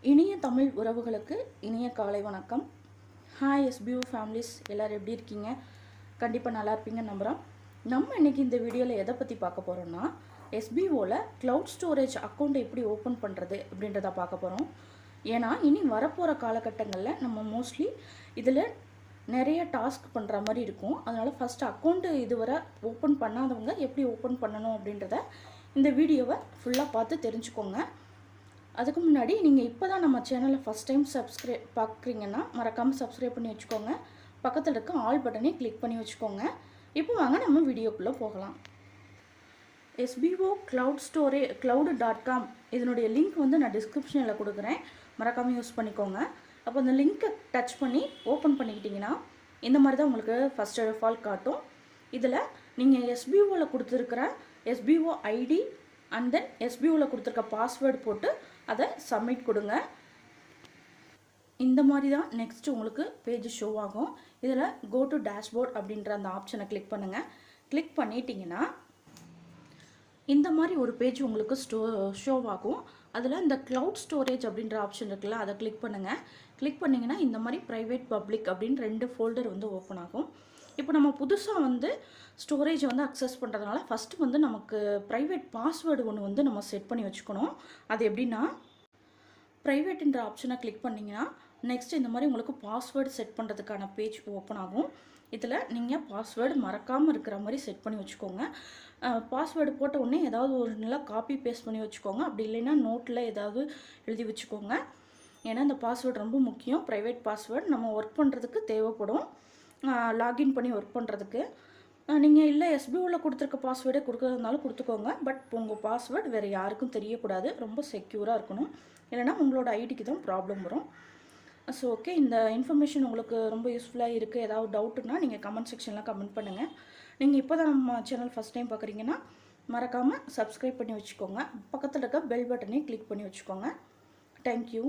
இனிய தமிழ் உறவுகளுக்கு இனிய காலை வணக்கம். ஹாய் எஸ்பிஓ ஃபேமிலிஸ், எல்லோரும் எப்படி இருக்கீங்க? கண்டிப்பாக நல்லா இருப்பீங்கன்னு நம்புகிறோம். நம்ம இன்றைக்கி இந்த வீடியோவில் எதை பற்றி பார்க்க போகிறோம்னா, எஸ்பிஓவில் க்ளவுட் ஸ்டோரேஜ் அக்கௌண்ட் எப்படி ஓப்பன் பண்ணுறது அப்படின்றத பார்க்க போகிறோம். ஏன்னா இனி வரப்போகிற காலகட்டங்களில் நம்ம மோஸ்ட்லி இதில் நிறைய டாஸ்க் பண்ணுற மாதிரி இருக்கும். அதனால் ஃபஸ்ட்டு அக்கௌண்ட்டு இதுவரை ஓப்பன் பண்ணாதவங்க எப்படி ஓப்பன் பண்ணணும் அப்படின்றத இந்த வீடியோவை ஃபுல்லாக பார்த்து தெரிஞ்சுக்கோங்க. அதுக்கு முன்னாடி நீங்கள் இப்போ தான் நம்ம சேனலை ஃபஸ்ட் டைம் பார்க்குறீங்கன்னா மறக்காமல் சப்ஸ்கிரைப் பண்ணி வச்சுக்கோங்க. பக்கத்தில் இருக்க ஆல் பட்டனை கிளிக் பண்ணி வச்சுக்கோங்க. இப்போ வாங்க நம்ம வீடியோக்குள்ளே போகலாம். SBO cloud.com இதனுடைய லிங்க் வந்து நான் டிஸ்கிரிப்ஷனில் கொடுக்குறேன், மறக்காமல் யூஸ் பண்ணிக்கோங்க. அப்போ அந்த லிங்க்கை டச் பண்ணி ஓப்பன் பண்ணிக்கிட்டிங்கன்னா இந்த மாதிரி தான் உங்களுக்கு ஃபஸ்ட் ஆஃப் ஆல் காட்டும். இதில் நீங்கள் SBOவில் கொடுத்துருக்கிற SBO ஐடி அண்ட் தென் SBOவில் கொடுத்துருக்க பாஸ்வேர்டு போட்டு அதை சப்மிட் கொடுங்க. இந்த மாதிரி தான் நெக்ஸ்ட் உங்களுக்கு பேஜ் ஷோ ஆகும். இதில் கோ டு டேஷ்போர்ட் அப்படின்ற அந்த ஆப்ஷனை கிளிக் பண்ணுங்கள். கிளிக் பண்ணிட்டீங்கன்னா இந்த மாதிரி ஒரு பேஜ் உங்களுக்கு ஷோ ஆகும். அதில் இந்த க்ளவுட் ஸ்டோரேஜ் அப்படின்ற ஆப்ஷன் இருக்குல்ல, அதை கிளிக் பண்ணுங்கள். கிளிக் பண்ணிங்கன்னா இந்த மாதிரி ப்ரைவேட் பப்ளிக் அப்படின்னு 2 ஃபோல்டர் வந்து ஓப்பன் ஆகும். இப்போ நம்ம புதுசாக வந்து ஸ்டோரேஜ் வந்து அக்சஸ் பண்ணுறதுனால ஃபஸ்ட்டு வந்து நமக்கு ப்ரைவேட் பாஸ்வேர்டு ஒன்று வந்து நம்ம செட் பண்ணி வச்சுக்கணும். அது எப்படின்னா, ப்ரைவேட்ன்ற ஆப்ஷனை கிளிக் பண்ணிங்கன்னா நெக்ஸ்ட் இந்த மாதிரி உங்களுக்கு பாஸ்வேர்டு செட் பண்ணுறதுக்கான பேஜ் ஓப்பன் ஆகும். இதில் நீங்கள் பாஸ்வேர்டு மறக்காமல் இருக்கிற மாதிரி செட் பண்ணி வச்சுக்கோங்க. பாஸ்வேர்டு போட்ட உடனே ஏதாவது ஒரு நல்லா காப்பி பேஸ்ட் பண்ணி வச்சுக்கோங்க. அப்படி இல்லைன்னா நோட்டில் ஏதாவது எழுதி வச்சுக்கோங்க. ஏன்னா இந்த பாஸ்வேர்டு ரொம்ப முக்கியம். ப்ரைவேட் பாஸ்வேர்டு நம்ம ஒர்க் பண்ணுறதுக்கு தேவைப்படும், லாகின் பண்ணி ஒர்க் பண்ணுறதுக்கு. நீங்கள் இல்லை SBOவில் கொடுத்துருக்க பாஸ்வேர்டே கொடுக்குறதுனாலும் கொடுத்துக்கோங்க. பட் உங்கள் பாஸ்வேர்டு வேறு யாருக்கும் தெரியக்கூடாது, ரொம்ப செக்யூராக இருக்கணும். இல்லைனா உங்களோட ஐடிக்கு தான் ப்ராப்ளம் வரும். ஸோ ஓகே, இந்த இன்ஃபர்மேஷன் உங்களுக்கு ரொம்ப யூஸ்ஃபுல்லாக இருக்குது. ஏதாவது டவுட்டுன்னா நீங்கள் கமெண்ட் செக்ஷனில் கமெண்ட் பண்ணுங்கள். நீங்கள் இப்போ தான் நம்ம சேனல் ஃபஸ்ட் டைம் பார்க்குறீங்கன்னா மறக்காமல் சப்ஸ்கிரைப் பண்ணி வச்சுக்கோங்க. பக்கத்தில் இருக்க பெல் பட்டனையும் கிளிக் பண்ணி வச்சுக்கோங்க. தேங்க்யூ.